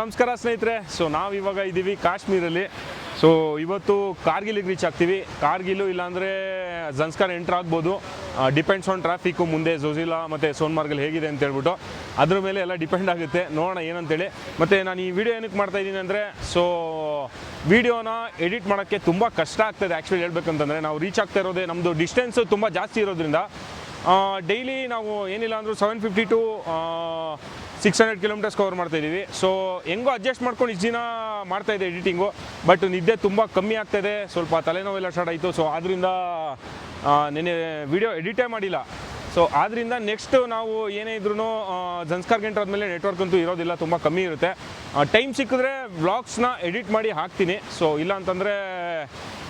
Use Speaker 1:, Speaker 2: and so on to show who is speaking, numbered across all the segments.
Speaker 1: ನಮಸ್ಕಾರ ಸ್ನೇಹಿತರೆ. ಸೊ ನಾವಿವಾಗ ಇದ್ದೀವಿ ಕಾಶ್ಮೀರಲ್ಲಿ. ಸೊ ಇವತ್ತು ಕಾರ್ಗಿಲಿಗೆ ರೀಚ್ ಆಗ್ತೀವಿ. ಕಾರ್ಗಿಲು ಇಲ್ಲಾಂದರೆ ಜನ್ಸ್ಕಾರ್ ಎಂಟ್ರ್ ಆಗ್ಬೋದು. ಡಿಪೆಂಡ್ಸ್ ಆನ್ ಟ್ರಾಫಿಕ್ಕು ಮುಂದೆ ಝೋಜಿಲಾ ಮತ್ತು ಸೋನ್ಮಾರ್ಗಲ್ಲಿ ಹೇಗಿದೆ ಅಂತ ಹೇಳ್ಬಿಟ್ಟು ಅದ್ರ ಮೇಲೆ ಎಲ್ಲ ಡಿಪೆಂಡ್ ಆಗುತ್ತೆ. ನೋಡೋಣ ಏನಂತೇಳಿ. ಮತ್ತು ನಾನು ಈ ವಿಡಿಯೋ ಏನಕ್ಕೆ ಮಾಡ್ತಾಯಿದ್ದೀನಿ ಅಂದರೆ, ಸೊ ವಿಡಿಯೋನ ಎಡಿಟ್ ಮಾಡೋಕ್ಕೆ ತುಂಬ ಕಷ್ಟ ಆಗ್ತಾಯಿದೆ ಆ್ಯಕ್ಚುಲಿ ಹೇಳ್ಬೇಕಂತಂದರೆ. ನಾವು ರೀಚ್ ಆಗ್ತಾ ಇರೋದೇ ನಮ್ಮದು ಡಿಸ್ಟೆನ್ಸು ತುಂಬ ಜಾಸ್ತಿ ಇರೋದ್ರಿಂದ ಡೈಲಿ ನಾವು ಏನಿಲ್ಲ ಅಂದರೂ 750 to 600 ಕಿಲೋಮೀಟರ್ಸ್ ಕವರ್ ಮಾಡ್ತಾಯಿದ್ದೀವಿ. ಸೊ ಹೆಂಗೋ ಅಡ್ಜಸ್ಟ್ ಮಾಡ್ಕೊಂಡು ಇಷ್ಟು ದಿನ ಮಾಡ್ತಾಯಿದ್ದೆ ಎಡಿಟಿಂಗು. ಬಟ್ ನಿದ್ದೆ ತುಂಬ ಕಮ್ಮಿ ಆಗ್ತಾಯಿದೆ, ಸ್ವಲ್ಪ ತಲೆನೋವೆಲ್ಲ ಸ್ಟಾರ್ಟ್ ಆಯಿತು. ಸೊ ಆದ್ದರಿಂದ ನೆನ್ನೆ ವಿಡಿಯೋ ಎಡಿಟೇ ಮಾಡಿಲ್ಲ. ಸೊ ಆದ್ದರಿಂದ ನೆಕ್ಸ್ಟ್ ನಾವು ಏನೇ ಇದ್ರೂ ಜನ್ಸ್ಕಾರ್ ಗಂಟೆ ಆದಮೇಲೆ ನೆಟ್ವರ್ಕ್ ಅಂತೂ ಇರೋದಿಲ್ಲ, ತುಂಬ ಕಮ್ಮಿ ಇರುತ್ತೆ. ಟೈಮ್ ಸಿಕ್ಕಿದ್ರೆ ವ್ಲಾಗ್ಸ್ನ ಎಡಿಟ್ ಮಾಡಿ ಹಾಕ್ತೀನಿ. ಸೊ ಇಲ್ಲ ಅಂತಂದರೆ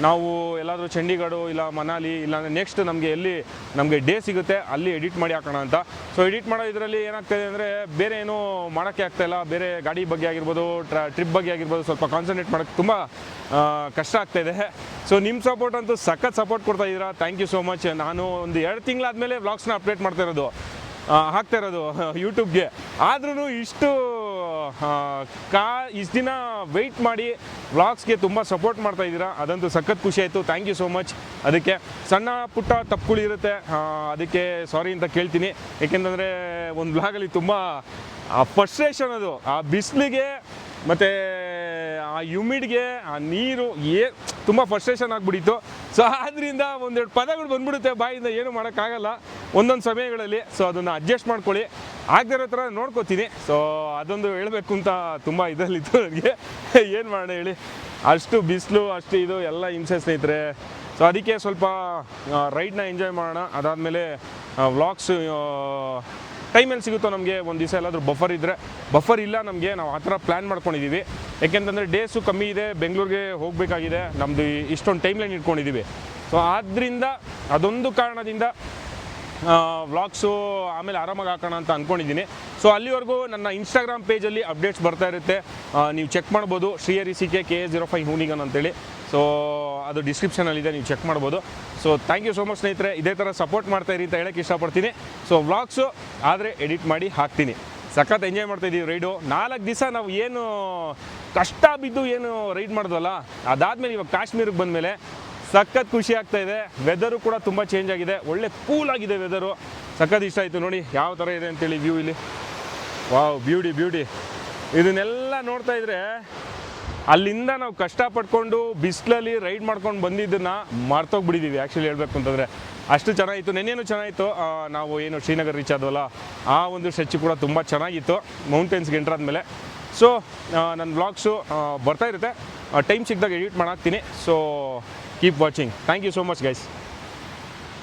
Speaker 1: ನಾವು ಎಲ್ಲಾದರೂ ಚಂಡೀಗಢ ಇಲ್ಲ ಮನಾಲಿ ಇಲ್ಲಾಂದರೆ ನೆಕ್ಸ್ಟ್ ನಮಗೆ ಡೇ ಸಿಗುತ್ತೆ ಅಲ್ಲಿ ಎಡಿಟ್ ಮಾಡಿ ಹಾಕೋಣ ಅಂತ. ಸೊ ಎಡಿಟ್ ಮಾಡೋ ಇದರಲ್ಲಿ ಏನಾಗ್ತಾಯಿದೆ ಅಂದರೆ ಬೇರೆ ಏನೂ ಮಾಡೋಕ್ಕೆ ಆಗ್ತಾಯಿಲ್ಲ. ಬೇರೆ ಗಾಡಿ ಬಗ್ಗೆ ಆಗಿರ್ಬೋದು, ಟ್ರಿಪ್ ಬಗ್ಗೆ ಆಗಿರ್ಬೋದು, ಸ್ವಲ್ಪ ಕಾನ್ಸಂಟ್ರೇಟ್ ಮಾಡೋಕ್ಕೆ ತುಂಬ ಕಷ್ಟ ಆಗ್ತಾಯಿದೆ. ಸೊ ನಿಮ್ಮ ಸಪೋರ್ಟ್ ಅಂತೂ ಸಖತ್ ಸಪೋರ್ಟ್ ಕೊಡ್ತಾ ಇದ್ದೀರಾ. Thank you so much. ನಾನು ಒಂದು 2 ತಿಂಗಳಾದಮೇಲೆ ವ್ಲಾಗ್ಸ್ನ ಅಪ್ಡೇಟ್ ಮಾಡ್ತಾ ಇರೋದು, ಹಾಕ್ತಾ ಇರೋದು ಯೂಟ್ಯೂಬ್ಗೆ. ಆದ್ರೂ ಇಷ್ಟು ದಿನ ವೆಯ್ಟ್ ಮಾಡಿ ವ್ಲಾಗ್ಸ್ಗೆ ತುಂಬ ಸಪೋರ್ಟ್ ಮಾಡ್ತಾ ಇದ್ದೀರಾ, ಅದಂತೂ ಸಖತ್ ಖುಷಿ ಆಯಿತು. Thank you so much. ಅದಕ್ಕೆ ಸಣ್ಣ ಪುಟ್ಟ ತಪ್ಪುಗಳಿರುತ್ತೆ, ಅದಕ್ಕೆ ಸಾರಿ ಅಂತ ಕೇಳ್ತೀನಿ. ಏಕೆಂತಂದರೆ ಒಂದು ವ್ಲಾಗಲ್ಲಿ ತುಂಬ ಫ್ರಸ್ಟ್ರೇಷನ್, ಅದು ಆ ಬಿಸಿಲಿಗೆ ಮತ್ತು ಆ ಹ್ಯೂಮಿಡ್ಗೆ ಆ ನೀರು ತುಂಬ ಫ್ರಸ್ಟ್ರೇಷನ್ ಆಗಿಬಿಟ್ಟಿತ್ತು. ಸೊ ಆದ್ದರಿಂದ ಒಂದೆರಡು ಪದಗಳು ಬಂದ್ಬಿಡುತ್ತೆ ಬಾಯಿಂದ, ಏನು ಮಾಡೋಕ್ಕಾಗಲ್ಲ ಒಂದೊಂದು ಸಮಯಗಳಲ್ಲಿ. ಸೊ ಅದನ್ನು ಅಡ್ಜಸ್ಟ್ ಮಾಡ್ಕೊಳ್ಳಿ, ಆಗದೇ ಇರೋ ಥರ ನೋಡ್ಕೋತೀನಿ. ಸೊ ಅದೊಂದು ಹೇಳಬೇಕು ಅಂತ ತುಂಬ ಇದರಲ್ಲಿತ್ತು ನನಗೆ. ಏನು ಮಾಡೋಣ ಹೇಳಿ, ಅಷ್ಟು ಬಿಸಿಲು ಅಷ್ಟು ಇದು ಎಲ್ಲ ಹಿಂಸೆ ಸ್ನೇಹಿತರೆ. ಸೊ ಅದಕ್ಕೆ ಸ್ವಲ್ಪ ರೈಡ್ನ ಎಂಜಾಯ್ ಮಾಡೋಣ. ಅದಾದಮೇಲೆ ವ್ಲಾಗ್ಸ್ ಟೈಮಲ್ಲಿ ಸಿಗುತ್ತೋ ನಮಗೆ. ಒಂದು ದಿವಸ ಎಲ್ಲಾದರೂ ಬಫರ್ ಇಲ್ಲ ನಮಗೆ, ನಾವು ಆ ಥರ ಪ್ಲ್ಯಾನ್ ಮಾಡ್ಕೊಂಡಿದ್ದೀವಿ. ಯಾಕೆಂತಂದರೆ ಡೇಸು ಕಮ್ಮಿ ಇದೆ, ಬೆಂಗಳೂರಿಗೆ ಹೋಗಬೇಕಾಗಿದೆ, ನಮ್ಮದು ಇಷ್ಟೊಂದು ಟೈಮ್ ಲೈನ್ ಇಟ್ಕೊಂಡಿದ್ದೀವಿ. ಸೊ ಆದ್ದರಿಂದ ಅದೊಂದು ಕಾರಣದಿಂದ ವ್ಲಾಗ್ಸು ಆಮೇಲೆ ಆರಾಮಾಗಿ ಹಾಕೋಣ ಅಂತ ಅಂದ್ಕೊಂಡಿದ್ದೀನಿ. ಸೊ ಅಲ್ಲಿವರೆಗೂ ನನ್ನ ಇನ್ಸ್ಟಾಗ್ರಾಮ್ ಪೇಜಲ್ಲಿ ಅಪ್ಡೇಟ್ಸ್ ಬರ್ತಾ ಇರುತ್ತೆ, ನೀವು ಚೆಕ್ ಮಾಡ್ಬೋದು. ShriyariCK05 ಹೂನಿಗನ್ ಅಂತೇಳಿ. ಸೊ ಅದು ಡಿಸ್ಕ್ರಿಪ್ಷನಲ್ಲಿದೆ, ನೀವು ಚೆಕ್ ಮಾಡ್ಬೋದು. So thank you so much ಸ್ನೇಹಿತರೆ. ಇದೇ ಥರ ಸಪೋರ್ಟ್ ಮಾಡ್ತಾಯಿರಿ ಅಂತ ಹೇಳೋಕ್ಕೆ ಇಷ್ಟಪಡ್ತೀನಿ. ಸೊ ವ್ಲಾಗ್ಸು ಆದರೆ ಎಡಿಟ್ ಮಾಡಿ ಹಾಕ್ತೀನಿ. ಸಖತ್ ಎಂಜಾಯ್ ಮಾಡ್ತಾಯಿದ್ದೀವಿ ರೈಡು. 4 ದಿವಸ ನಾವು ಏನು ಕಷ್ಟ ಬಿದ್ದು ಏನು ರೈಡ್ ಮಾಡಿದ್ವಲ್ಲ, ಅದಾದಮೇಲೆ ಇವಾಗ ಕಾಶ್ಮೀರಕ್ಕೆ ಬಂದಮೇಲೆ ಸಖತ್ ಖುಷಿ ಆಗ್ತಾಯಿದೆ. ವೆದರು ಕೂಡ ತುಂಬ ಚೇಂಜ್ ಆಗಿದೆ, ಒಳ್ಳೆ ಕೂಲಾಗಿದೆ ವೆದರು. ಸಖತ್ ಇಷ್ಟ ಆಯಿತು. ನೋಡಿ ಯಾವ ಥರ ಇದೆ ಅಂತೇಳಿ ವ್ಯೂ ಇಲ್ಲಿ. Wow, beauty. ಇದನ್ನೆಲ್ಲ ನೋಡ್ತಾ ಇದ್ರೆ ಅಲ್ಲಿಂದ ನಾವು ಕಷ್ಟಪಟ್ಕೊಂಡು ಬಿಸಿಲಲ್ಲಿ ರೈಡ್ ಮಾಡ್ಕೊಂಡು ಬಂದಿದ್ದನ್ನು ಮರ್ತೋಗ್ಬಿಟ್ಟಿದ್ದೀವಿ ಆ್ಯಕ್ಚುಲಿ ಹೇಳ್ಬೇಕು ಅಂತಂದರೆ. ಅಷ್ಟು ಚೆನ್ನಾಗಿತ್ತು. ನೆನ್ನೆನೂ ಚೆನ್ನಾಗಿತ್ತು. ನಾವು ಏನು ಶ್ರೀನಗರ್ ರೀಚ್ ಆದ್ವಲ್ಲ, ಆ ಒಂದು ಸ್ಟ್ರೆಚ್ ಕೂಡ ತುಂಬ ಚೆನ್ನಾಗಿತ್ತು ಮೌಂಟೇನ್ಸ್ಗೆ ಎಂಟ್ರ್ ಆದಮೇಲೆ. ಸೊ ನನ್ನ ವ್ಲಾಗ್ಸು ಬರ್ತಾ ಇರುತ್ತೆ, ಟೈಮ್ ಸಿಕ್ಕಿದಾಗ ಎಡಿಟ್ ಮಾಡಾಕ್ತೀನಿ. So keep watching. Thank you so much guys.